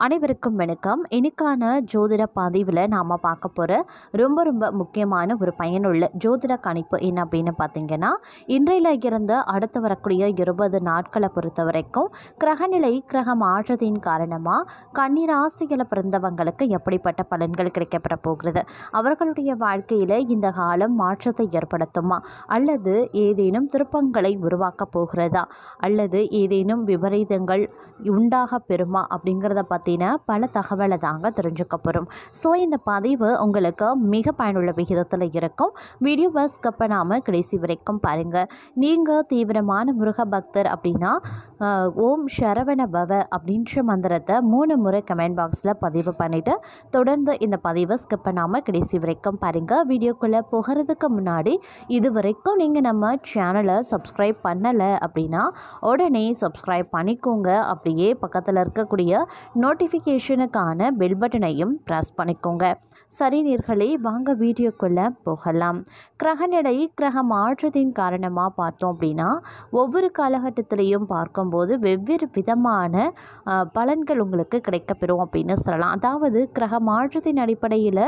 அனைவருக்கும் வணக்கம். இன்னைக்கான ஜோதிட பதிவில் நாம் பார்க்க போகிற ரொம்ப முக்கியமான ஒரு பயனுள்ள ஜோதிட கணிப்பு என்ன அப்படின்னு பார்த்தீங்கன்னா, இன்றையில் இருந்து அடுத்து வரக்கூடிய 20 நாட்களை பொறுத்த வரைக்கும் கிரகநிலை கிரக மாற்றத்தின் காரணமாக கன்னிராசியில் பிறந்தவங்களுக்கு எப்படிப்பட்ட பலன்கள் கிடைக்கப்பட போகிறது, அவர்களுடைய வாழ்க்கையில் இந்த காலம் மாற்றத்தை ஏற்படுத்துமா, அல்லது ஏதேனும் திருப்பங்களை உருவாக்க போகிறதா, அல்லது ஏதேனும் விபரீதங்கள் உண்டாக பெறுமா அப்படிங்கிறத பற்றின பல தகவலை தாங்க தெரிஞ்சுக்க போகிறோம். ஸோ இந்த பதிவு உங்களுக்கு மிக பயனுள்ள விகிதத்தில் இருக்கும். வீடியோவை ஸ்கிப் பண்ணாமல் கடைசி வரைக்கும் பாருங்கள். நீங்கள் தீவிரமான முருக பக்தர் அப்படின்னா ஓம் சரவண பவ அப்படின்ற மந்திரத்தை 3 முறை கமெண்ட் பாக்ஸில் பதிவு பண்ணிவிட்டு தொடர்ந்து இந்த பதிவை ஸ்கிப் பண்ணாமல் கடைசி வரைக்கும் பாருங்கள். வீடியோக்குள்ளே போகிறதுக்கு முன்னாடி இது வரைக்கும் நீங்கள் நம்ம சேனலை சப்ஸ்கிரைப் பண்ணலை அப்படின்னா உடனே சப்ஸ்கிரைப் பண்ணிக்கோங்க. அப்படியே பக்கத்தில் இருக்கக்கூடிய நோட்டிஃபிகேஷனுக்கான பெல் பட்டனையும் ப்ரெஸ் பண்ணிக்கோங்க. சரி நேயர்களே, வாங்க வீடியோக்குள்ளே போகலாம். கிரகநிலை கிரக மாற்றத்தின் காரணமாக பார்த்தோம் அப்படின்னா ஒவ்வொரு காலகட்டத்திலையும் பார்க்கும்போது வெவ்வேறு விதமான பலன்கள் உங்களுக்கு கிடைக்கப்பெறும் அப்படின்னு சொல்லலாம். அதாவது கிரக மாற்றத்தின் அடிப்படையில்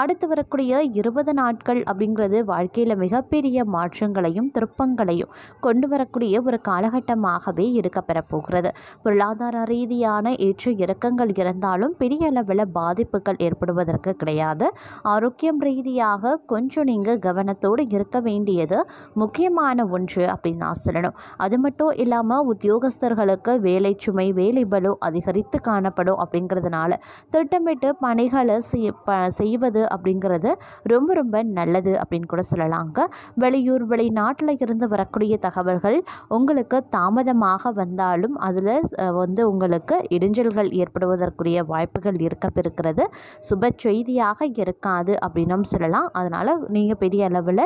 அடுத்து வரக்கூடிய 20 நாட்கள் அப்படிங்கிறது வாழ்க்கையில் மிகப்பெரிய மாற்றங்களையும் திருப்பங்களையும் கொண்டு வரக்கூடிய ஒரு காலகட்டமாகவே இருக்கப்பெற போகிறது. பொருளாதார ரீதியான ஏற்ற இறக்கங்கள் இருந்தாலும் பெரிய அளவில் பாதிப்புகள் ஏற்படுவதற்கு கிடையாது. ஆரோக்கியம் ரீதியாக கொஞ்சம் நீங்கள் கவனத்தோடு இருக்க வேண்டியது முக்கியமான ஒன்று அப்படின்னு நான் சொல்லணும். அது மட்டும் இல்லாமல் உத்தியோகஸ்தர்களுக்கு வேலை சுமை வேலை பளு அதிகரித்து காணப்படும். அப்படிங்கிறதுனால திட்டமிட்டு பணிகளை செய்வது அப்படிங்கிறது ரொம்ப நல்லது அப்படின்னு கூட சொல்லலாங்க. வெளியூர் வெளிநாட்டில் இருந்து வரக்கூடிய தகவல்கள் உங்களுக்கு தாமதமாக வந்தாலும் அதில் உங்களுக்கு இடைஞ்சல்கள் ஏற்படுவதற்குரிய வாய்ப்புகள் இருக்கிறது. சுப செய்தியாக இருக்காது அப்படின்னும் சொல்லலாம். அதனால் நீங்கள் பெரிய அளவில்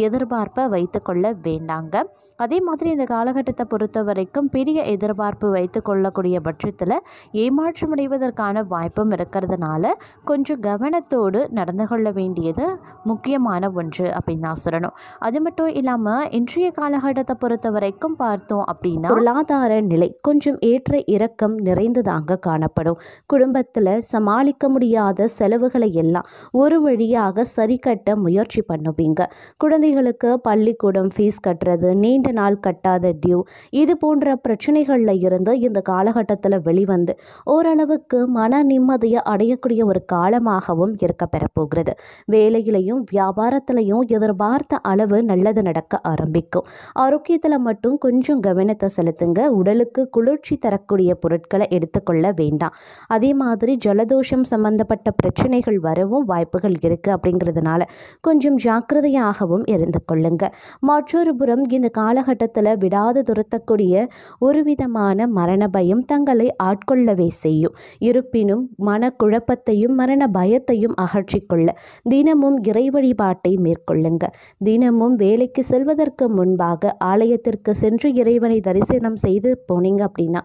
எதிர்பார்ப்பை வைத்துக்கொள்ள வேண்டாங்க. அதே மாதிரி இந்த காலகட்டத்தை பொறுத்த வரைக்கும் பெரிய எதிர்பார்ப்பு வைத்து கொள்ளக்கூடிய பட்சத்தில் ஏமாற்றம் அடைவதற்கான வாய்ப்பும் இருக்கிறதுனால கொஞ்சம் கவனத்தோடு நடந்து கொள்ள வேண்டியது முக்கியமான ஒன்று அப்படின்னு நான் சொல்லணும். அது மட்டும் இல்லாமல் இன்றைய காலகட்டத்தை பொறுத்த வரைக்கும் பார்த்தோம் அப்படின்னா பொருளாதார நிலை கொஞ்சம் ஏற்ற இறக்கம் நிறைந்ததாக காணப்படும். குடும்பத்தில் சமாளிக்க முடியாத செலவுகளை எல்லாம் ஒரு வழியாக சரி கட்ட முயற்சி பண்ணுவீங்க. குழந்தைகளுக்கு பள்ளிக்கூடம் ஃபீஸ் கட்டுறது, நீண்ட நாள் கட்டாத டியூ, இது போன்ற பிரச்சனைகளில் இருந்து இந்த காலகட்டத்தில் வெளிவந்து ஓரளவுக்கு மன நிம்மதியை அடையக்கூடிய ஒரு காலமாகவும் இருக்க பெறப்போகிறது. வேலையிலையும் வியாபாரத்திலையும் எதிர்பார்த்த அளவு நல்லது நடக்க ஆரம்பிக்கும். ஆரோக்கியத்தில் மட்டும் கொஞ்சம் கவனத்தை செலுத்துங்க. உடலுக்கு குளிர்ச்சி தரக்கூடிய பொருட்களை எடுத்துக்கொள்ள வேண்டாம். அதே மாதிரி ஜலதோஷம் சம்பந்தப்பட்ட பிரச்சனைகள் வரவும் வாய்ப்புகள் இருக்குது. அப்படிங்கிறதுனால கொஞ்சம் ஜாக்கிரதையாகவும் இருந்து கொள்ளுங்க. மற்றொரு புறம் இந்த காலகட்டத்தில் விடாது துரத்தக்கூடிய ஒரு விதமான மரண பயம் தங்களை ஆட்கொள்ளவே செய்யும். இருப்பினும் மனக்குழப்பத்தையும் மரண பயத்தையும் அகற்றிக்கொள்ள தினமும் இறை வழிபாட்டை மேற்கொள்ளுங்க. தினமும் வேலைக்கு செல்வதற்கு முன்பாக ஆலயத்திற்கு சென்று இறைவனை தரிசனம் செய்து போனீங்க அப்படின்னா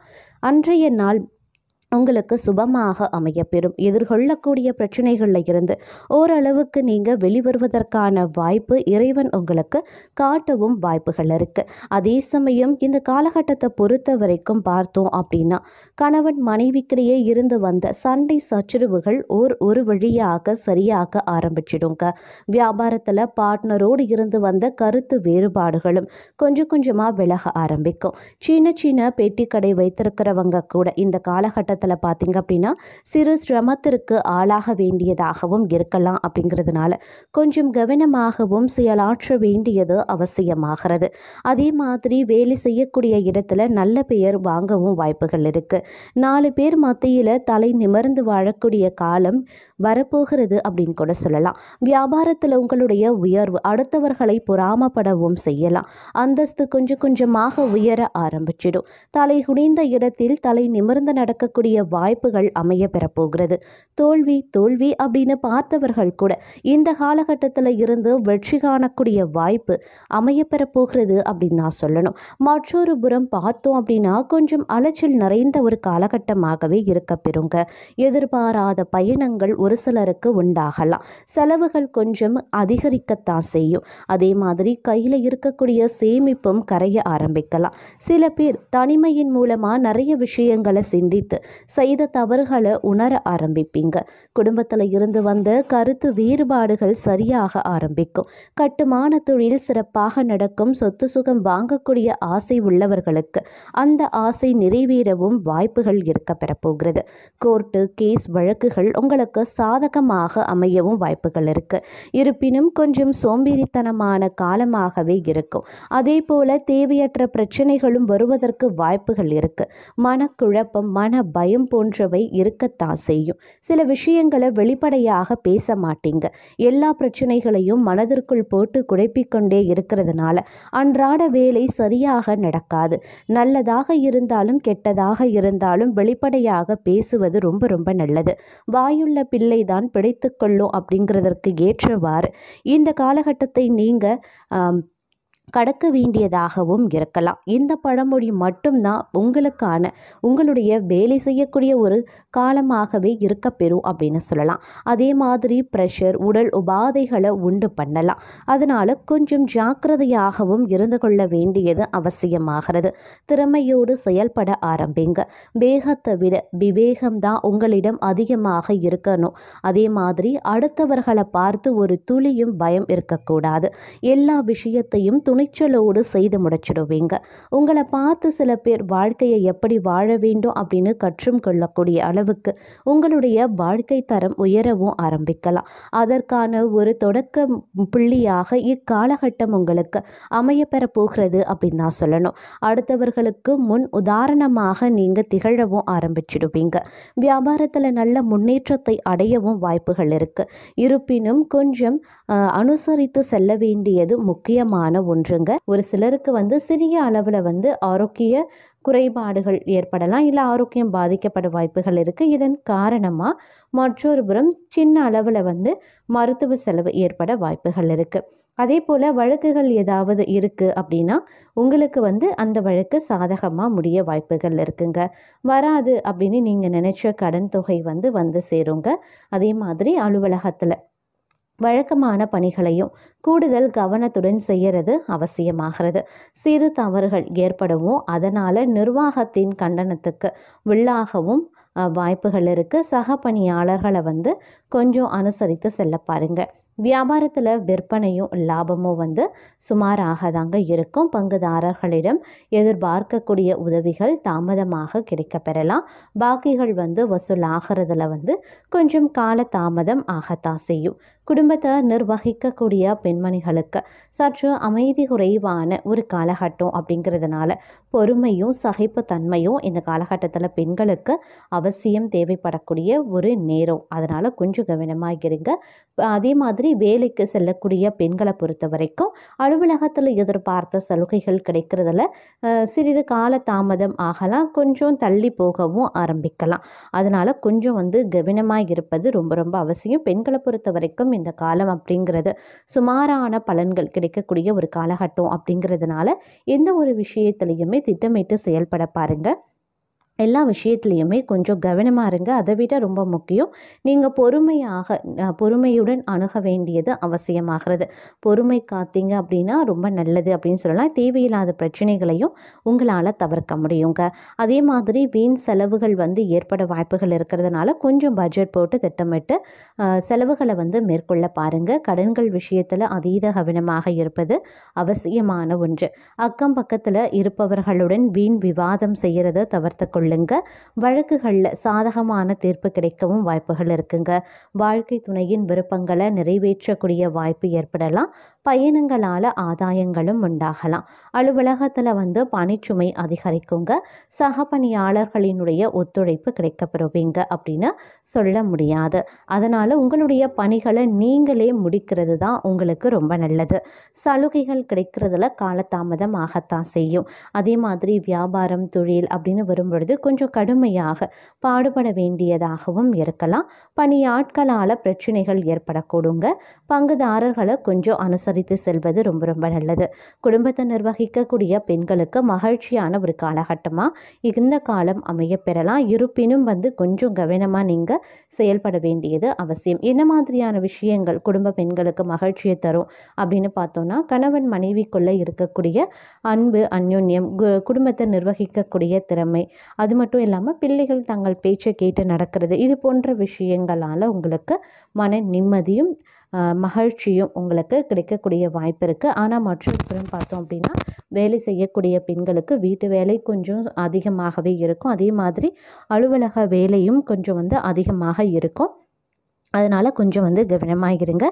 அன்றைய நாள் உங்களுக்கு சுபமாக அமையப்பெறும். எதிர்கொள்ளக்கூடிய பிரச்சனைகளில் இருந்து ஓரளவுக்கு நீங்கள் வெளிவருவதற்கான வாய்ப்பு இறைவன் உங்களுக்கு காட்டவும் வாய்ப்புகள் இருக்குது. அதே சமயம் இந்த காலகட்டத்தை பொறுத்த வரைக்கும் பார்த்தோம் அப்படின்னா கணவன் மனைவிக்கிடையே இருந்து வந்த சண்டை சச்சரவுகள் ஒரு வழியாக சரியாக ஆரம்பிச்சிடுங்க. வியாபாரத்தில் பார்ட்னரோடு இருந்து வந்த கருத்து வேறுபாடுகளும் கொஞ்சமாக விலக ஆரம்பிக்கும். சின்ன பெட்டி கடை வைத்திருக்கிறவங்க கூட இந்த காலகட்டத்தில் பார்த்தீங்க அப்படின்னா சிறு சிரமத்திற்கு ஆளாக வேண்டியதாகவும் இருக்கலாம். அப்படிங்கிறதுனால கொஞ்சம் கவனமாகவும் செயலாற்ற வேண்டியது அவசியமாகிறது. அதே மாதிரி வேலை செய்யக்கூடிய இடத்துல நல்ல பெயர் வாங்கவும் வாய்ப்புகள் இருக்கு. 4 பேர் மத்தியில் தலை நிமிர்ந்து வாழக்கூடிய காலம் வரப்போகிறது அப்படின்னு கூட சொல்லலாம். வியாபாரத்தில் உங்களுடைய உயர்வு அடுத்தவர்களை பொறாமப்படவும் செய்யலாம். அந்தஸ்து கொஞ்சமாக உயர ஆரம்பிச்சிடும். தலை குனிந்த இடத்தில் தலை நிமிர்ந்து நடக்கக்கூடிய வாய்ப்புகள் அமைய பெறப்போகிறது. தோல்வி அப்படின்னு பார்த்தவர்கள் கூட இந்த காலகட்டத்தில் இருந்து வெற்றி காணக்கூடிய வாய்ப்பு அமைய பெறப்போகிறது அப்படின்னு நான் சொல்லணும். மற்றொரு புறம் பார்த்தோம் அப்படின்னா கொஞ்சம் அலைச்சல் நிறைந்த ஒரு காலகட்டமாகவே இருக்க பெறுங்க. எதிர்பாராத பயணங்கள் ஒரு சிலருக்கு உண்டாகலாம். செலவுகள் கொஞ்சம் அதிகரிக்கத்தான் செய்யும். அதே மாதிரி கையில் இருக்கக்கூடிய சேமிப்பும் கரைய ஆரம்பிக்கலாம். சில பேர் தனிமையின் மூலமாக நிறைய விஷயங்களை சிந்தித்து செய்த தவறுகளை உணர ஆரம்பிப்பீங்க. குடும்பத்தில் இருந்து வந்த கருத்து வேறுபாடுகள் சரியாக ஆரம்பிக்கும். கட்டுமான தொழில் சிறப்பாக நடக்கும். சொத்து சுகம் வாங்கக்கூடிய ஆசை உள்ளவர்களுக்கு அந்த ஆசை நிறைவேறவும் வாய்ப்புகள் இருக்க பெறப்போகிறது. கோர்ட்டு கேஸ் வழக்குகள் உங்களுக்கு சாதகமாக அமையவும் வாய்ப்புகள் இருக்கு. இருப்பினும் கொஞ்சம் சோம்பேறித்தனமான காலமாகவே இருக்கும். அதே போல தேவையற்ற பிரச்சனைகளும் வருவதற்கு வாய்ப்புகள் இருக்கு. மனக்குழப்பம், மன பயம் போன்றவை இருக்கத்தான் செய்யும். சில விஷயங்களை வெளிப்படையாக பேச மாட்டீங்க. எல்லா பிரச்சனைகளையும் மனதிற்குள் போட்டு குழப்பிக்கொண்டே இருக்கிறதுனால அன்றாட வேலை சரியாக நடக்காது. நல்லதாக இருந்தாலும் கெட்டதாக இருந்தாலும் வெளிப்படையாக பேசுவது ரொம்ப ரொம்ப நல்லது. வாயுள்ள பிள்ளைதான் பிடித்துக் கொள்ளும் அப்படிங்கிறதற்கு ஏற்றவாறு இந்த காலகட்டத்தை நீங்க கடக்க வேண்டியதாகவும் இருக்கலாம். இந்த பழமொழி மட்டும்தான் உங்களுடைய வேலை செய்யக்கூடிய ஒரு காலமாகவே இருக்க பெறும் அப்படின்னு சொல்லலாம். அதே மாதிரி ப்ரெஷர், உடல் உபாதைகளை உண்டு பண்ணலாம். அதனால கொஞ்சம் ஜாக்கிரதையாகவும் இருந்து கொள்ள வேண்டியது அவசியமாகிறது. திறமையோடு செயல்பட ஆரம்பிங்க. வேகத்தை விட விவேகம்தான் உங்களிடம் அதிகமாக இருக்கணும். அதே மாதிரி அடுத்தவர்களை பார்த்து ஒரு துளியும் பயம் இருக்கக்கூடாது. எல்லா விஷயத்தையும் துணிச்சலோடு செய்து முடிச்சிடுவீங்க. உங்களை பார்த்து சில பேர் வாழ்க்கையை எப்படி வாழ வேண்டும் அப்படின்னு கற்றும் கொள்ளக்கூடிய அளவுக்கு உங்களுடைய வாழ்க்கை தரம் உயரவும் ஆரம்பிக்கலாம். அதற்கான ஒரு தொடக்க புள்ளியாக இக்காலகட்டம் உங்களுக்கு அமையப்பெற போகிறது அப்படின்னு தான் சொல்லணும். அடுத்தவர்களுக்கு முன் உதாரணமாக நீங்க திகழவும் ஆரம்பிச்சிடுவீங்க. வியாபாரத்தில் நல்ல முன்னேற்றத்தை அடையவும் வாய்ப்புகள் இருக்கு. இருப்பினும் கொஞ்சம் அனுசரித்து செல்ல வேண்டியது முக்கியமான ஒன்றுங்க. ஒரு சிலருக்கு சிறிய அளவில் ஆரோக்கிய குறைபாடுகள் ஏற்படலாம், இல்லை ஆரோக்கியம் பாதிக்கப்பட வாய்ப்புகள் இருக்குது. இதன் காரணமாக மற்றொரு புறம் சின்ன அளவில் மருத்துவ செலவு ஏற்பட வாய்ப்புகள் இருக்குது. அதே போல் வழக்குகள் ஏதாவது இருக்குது அப்படின்னா உங்களுக்கு அந்த வழக்கு சாதகமாக முடிய வாய்ப்புகள் இருக்குங்க. வராது அப்படின்னு நீங்கள் நினச்ச கடன் தொகை வந்து சேருங்க. அதே மாதிரி அலுவலகத்தில் வழக்கமான பணிகளையும் கூடுதல் கவனத்துடன் செய்கிறது அவசியமாகிறது. சிறு தவறுகள் ஏற்படவும் அதனால் நிர்வாகத்தின் கண்டனத்துக்கு உள்ளாகவும் வாய்ப்புகள் இருக்குது. சக பணியாளர்களை கொஞ்சம் அனுசரித்து செல்ல பாருங்கள். வியாபாரத்தில் விற்பனையும் லாபமும் சுமாராக தாங்க இருக்கும். பங்குதாரர்களிடம் எதிர்பார்க்கக்கூடிய உதவிகள் தாமதமாக கிடைக்க பெறலாம். பாக்கிகள் வசூல் ஆகிறதுல கொஞ்சம் கால தாமதம் ஆகத்தான் செய்யும். குடும்பத்தை நிர்வகிக்கக்கூடிய பெண்மணிகளுக்கு சற்று அமைதி குறைவான ஒரு காலகட்டம் அப்படிங்கிறதுனால பொறுமையும் சகிப்புத்தன்மையும் இந்த காலகட்டத்தில் பெண்களுக்கு அவசியம் தேவைப்படக்கூடிய ஒரு நேரம். அதனால் கொஞ்சம் கவனமாக இருங்க. அதே மாதிரி வேலைக்கு செல்லக்கூடிய பெண்களை பொறுத்த வரைக்கும் அலுவலகத்தில் எதிர்பார்த்த சலுகைகள் கிடைக்கிறதுல சிறிது கால தாமதம் ஆகலாம். கொஞ்சம் தள்ளி போகவும் ஆரம்பிக்கலாம். அதனால் கொஞ்சம் கவனமாக இருப்பது ரொம்ப ரொம்ப அவசியம். பெண்களை பொறுத்த வரைக்கும் இந்த காலம் அப்படிங்கிறது சுமாரான பலன்கள் கிடைக்கக்கூடிய ஒரு காலகட்டம் அப்படிங்கிறதுனால எந்த ஒரு விஷயத்திலையுமே திட்டமிட்டு செயல்பட பாருங்க. எல்லா விஷயத்துலையுமே கொஞ்சம் கவனமாக இருங்க. அதை விட ரொம்ப முக்கியம், நீங்கள் பொறுமையுடன் அணுக வேண்டியது அவசியமாகிறது. பொறுமை காத்தீங்க அப்படின்னா ரொம்ப நல்லது அப்படின்னு சொல்லலாம். தேவையில்லாத பிரச்சனைகளையும் உங்களால் தவிர்க்க முடியுங்க. அதே மாதிரி வீண் செலவுகள் ஏற்பட வாய்ப்புகள் இருக்கிறதுனால கொஞ்சம் பட்ஜெட் போட்டு திட்டமிட்டு செலவுகளை மேற்கொள்ள பாருங்கள். கடன்கள் விஷயத்தில் அதீத கவனமாக இருப்பது அவசியமான ஒன்று. அக்கம் பக்கத்தில் இருப்பவர்களுடன் வீண் விவாதம் செய்கிறத தவிர்த்து கொள்ளுங்க. வழக்குகளில் சாதகமான தீர்ப்பு கிடைக்கவும் வாய்ப்புகள் இருக்குங்க. வாழ்க்கை துணையின் விருப்பங்களை நிறைவேற்றக்கூடிய வாய்ப்பு ஏற்படலாம். பயணங்களால் ஆதாயங்களும் உண்டாகலாம். அலுவலகத்தில் பணிச்சுமை அதிகரிக்குங்க. சக பணியாளர்களினுடைய ஒத்துழைப்பு கிடைக்கப்பெறுவீங்க அப்படின்னு சொல்ல முடியாது. அதனால் உங்களுடைய பணிகளை நீங்களே முடிக்கிறது தான் உங்களுக்கு ரொம்ப நல்லது. சலுகைகள் கிடைக்கிறதுல காலதாமதம் ஆகத்தான் செய்யும். அதே மாதிரி வியாபாரம் தொழில் அப்படின்னு வரும்பொழுது கொஞ்சம் கடுமையாக பாடுபட வேண்டியதாகவும் இருக்கலாம். பணியாட்களால் பிரச்சனைகள் ஏற்படக்கூடுங்க. பங்குதாரர்களை கொஞ்சம் அனுசரித்து செல்வது ரொம்ப ரொம்ப நல்லது. குடும்பத்தை நிர்வகிக்கக்கூடிய பெண்களுக்கு மகிழ்ச்சியான ஒரு காலகட்டமாக இந்த காலம் அமைய பெறலாம். இருப்பினும் கொஞ்சம் கவனமாக நீங்கள் செயல்பட வேண்டியது அவசியம். என்ன மாதிரியான விஷயங்கள் குடும்ப பெண்களுக்கு மகிழ்ச்சியை தரும் அப்படின்னு பார்த்தோன்னா, கணவன் மனைவிக்குள்ளே இருக்கக்கூடிய அன்பு, அந்யோன்யம், குடும்பத்தை நிர்வகிக்கக்கூடிய திறமை, அது மட்டும் இல்லாமல் பிள்ளைகள் தங்கள் பேச்சை கேட்டு நடக்கிறது, இது போன்ற விஷயங்களால் உங்களுக்கு மன நிம்மதியும் மகிழ்ச்சியும் உங்களுக்கு கிடைக்கக்கூடிய வாய்ப்பு இருக்குது. ஆனால் மற்றொரு பார்த்தோம் அப்படின்னா, வேலை செய்யக்கூடிய பெண்களுக்கு வீட்டு வேலை கொஞ்சம் அதிகமாகவே இருக்கும். அதே மாதிரி அலுவலக வேலையும் கொஞ்சம் அதிகமாக இருக்கும். அதனால் கொஞ்சம் கவனமாக இருங்க.